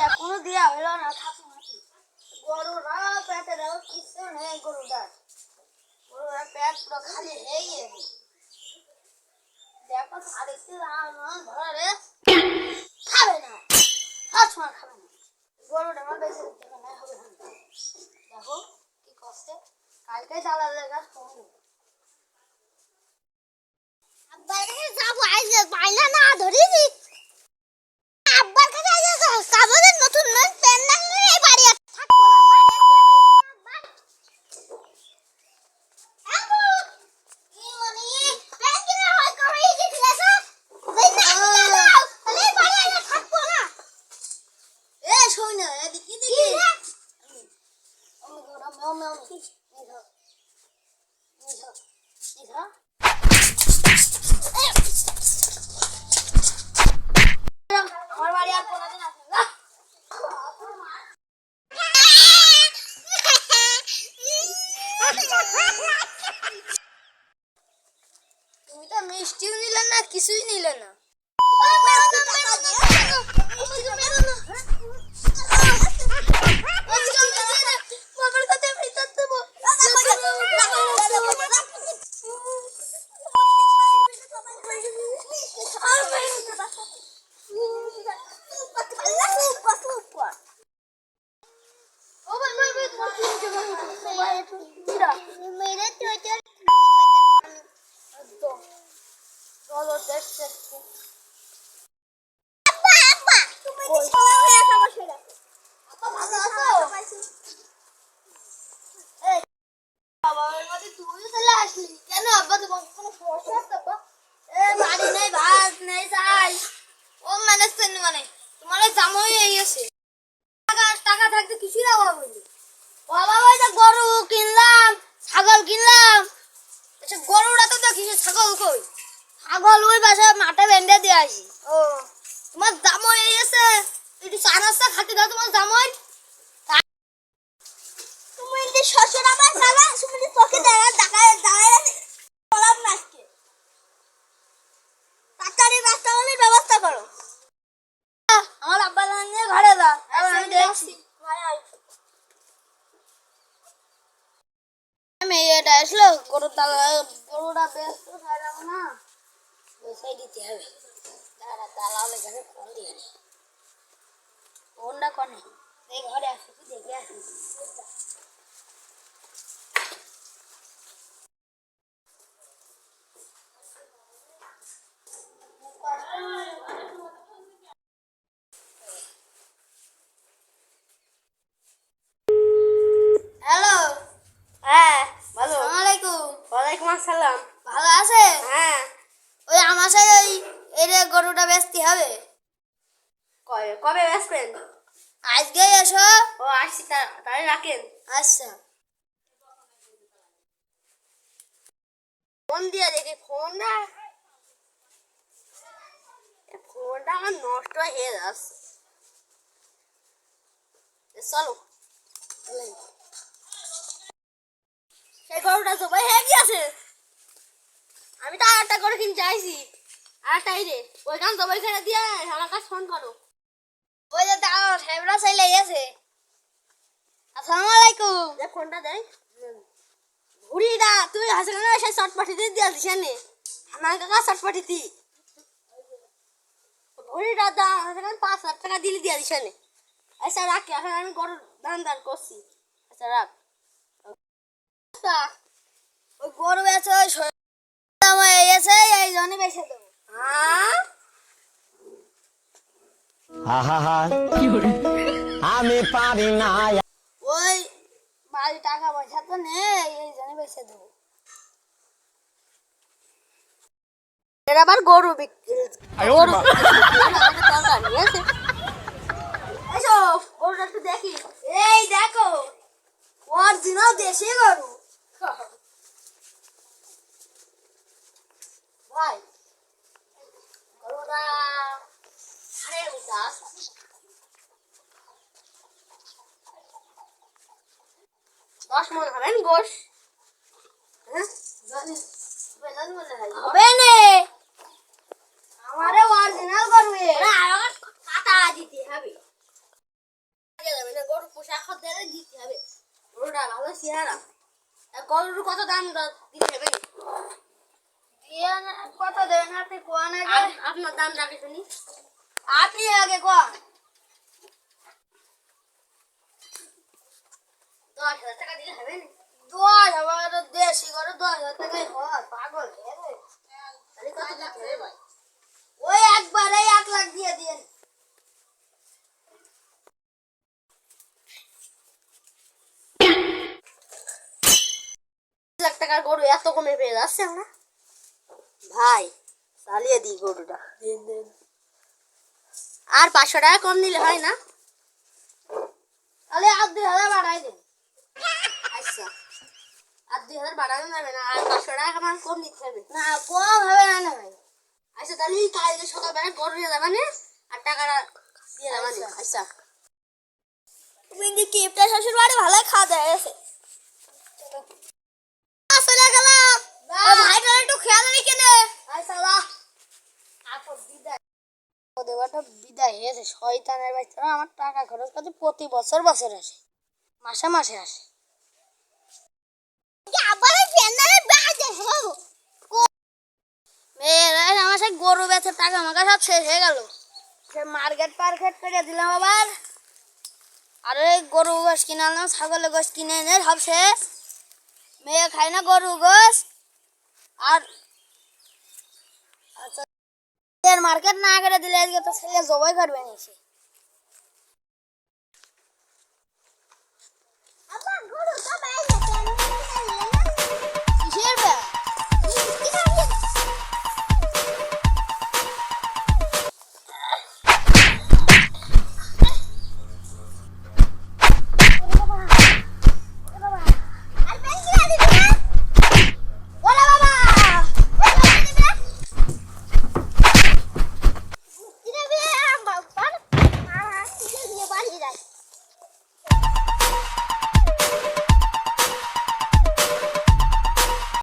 এখনো দেয়া হলো না থাকু নাকি গরুরা পেটে দাও কিছু নেই গরুরা পেট পুরো খালি হয়ে গেছে দেখো আরেকটি ঘরে খাবে না সবসময় খাবে না গরুটা আমার বেশি হবে দেখো কি কষ্টে কালকে চালালে গাছ কমে আব্বার কাছে যাবো আইলে বাইনা না ধরিনি আব্বার কাছে আইলে কাবলের নতুন নতুন প্যান না এই বাড়ি থাকবো তুমি তো মিষ্টিও নিলে না কিছুই নিলে না গরু কিনলাম ছাগল কিনলাম আচ্ছা গরুটা তো দেখিস ছাগল কই ছাগল ওই বাসায় মাঠে বেঁধে দিয়ে আসি ও তোমার জামাই এই আছে একটু চা নাস্তা খাতে দাও তোমার জামাই তুমি এই শ্বশুর আমার জানা তুমি তোকে দাঁড়ায় বললাম না আজকে তাড়াতাড়ি রাস্তা হলে ব্যবস্থা করো আমার আব্বা নিয়ে ঘরে যা আমি দেখছি মেয়েটা আসলো গরুটা ব্যস্ত ছাড়াম না বসাই দিতে হবে দাঁড়া দালালে ঘরে ফোন দিয়ে নি ফোনটা কনে এই ঘরে আসি কি দেখে আসি হ্যালো হ্যাঁ ভালো আসসালামু আলাইকুম ওয়ালাইকুম আসসালাম ভালো আছে হ্যাঁ ওই আমার সাথে ওই এর গরুটা বেচতে হবে কবে বেচবেন আজকে এসো ও আসছি তাই রাখেন আচ্ছা ফোন দিয়ে দেখি ফোনটা আমার নষ্ট হয়ে যাচ্ছে চলো সেই গরুটা জবাই হয়ে গিয়েছে আমি তো আরেকটা গরু কিনতে চাইছি আরেকটাই রে ওইখান জবাই করে দিয়ে আমার কাছে ফোন করো ওই যে দাও সাহেবরা চাইলে গেছে আসসালামু আলাইকুম যে ফোনটা দেয় ঘুরিটা তুই হাসলে না সেই শর্ট পাঠিয়ে দিয়ে দিস নে আমার কাকা শর্ট পাঠিয়ে দি ঘুরিটা দাও হাসলে 5,000 টাকা দিলে দিয়ে দিস নে আচ্ছা রাখ এখন আমি গরু দান করছি আচ্ছা রাখ ওই গরু বেচে ওই এসে এই জন্য বেচে দেবো আমি পারি না ওই বাড়ি টাকা পয়সা তো নেই এই জন্য বেচে দেবো এর আবার গরু বিক্রি গরুটা একটু দেখি এই দেখো অরিজিনাল দেশি গরু ভাই গরুটা 10 মন হবেন গোশ হবে নে আমারে অরিজিনাল গরু এ কাটা দিতে হবে গরু পোশাক দিলে দিতে হবে গরুটা ভালো চেহারা গরুর কত দাম দিতে হবে কত দেবেন আপনি কোন আপনার দাম রাখে শুনি আপনি আগে কোন 10,000 টাকা দিলে হবে না 10,000 দেশি গরু 10,000 টাকাই হয় পাগল ওই একবারে 1 লাখ দিয়ে দিন 1 লাখ টাকার গরু এত কমে পেয়ে যাচ্ছে আমরা ভাই চালিয়ে দিই গরুটা দিন আর 500 টাকা কম নিলে হয় না তাহলে আর 2,000 বাড়াই দেন আচ্ছা আর 2,000 বাড়ানো যাবে না আর 500 টাকা আমার কম দিতে হবে না কম হবে না ভাই আচ্ছা তাহলে কালকে সকালবেলা গরু নিয়ে যাবে না আর টাকাটা দিয়ে যাবে না আচ্ছা তুমি কি ইফতার শ্বশুর বাড়ি ভালোই খাওয়া দাওয়া আছে চলে গেলাম ভাইটা একটু খেয়াল রেখে আচ্ছা আপদ বিদায় দেওয়াটা বিদায় হয়েছে শয়তানের বাচ্চারা আমার টাকা খরচ করছে প্রতি বছর বছর আসে মাসে মাসে আসে আমার সেই গরু বেচে টাকা আমার কাছে সব শেষ হয়ে গেল সে মার্কেট পার্কেট করে দিলাম আবার আরে গরু গোস কিনে আনলাম ছাগলের গোস কিনে এনে সব শেষ মেয়ে খায় না গরু গোস আর আচ্ছা মার্কেট না করে দিলে আজকে তো ছেলে জবাই করবে নিছে আমার গরু তো বাইরে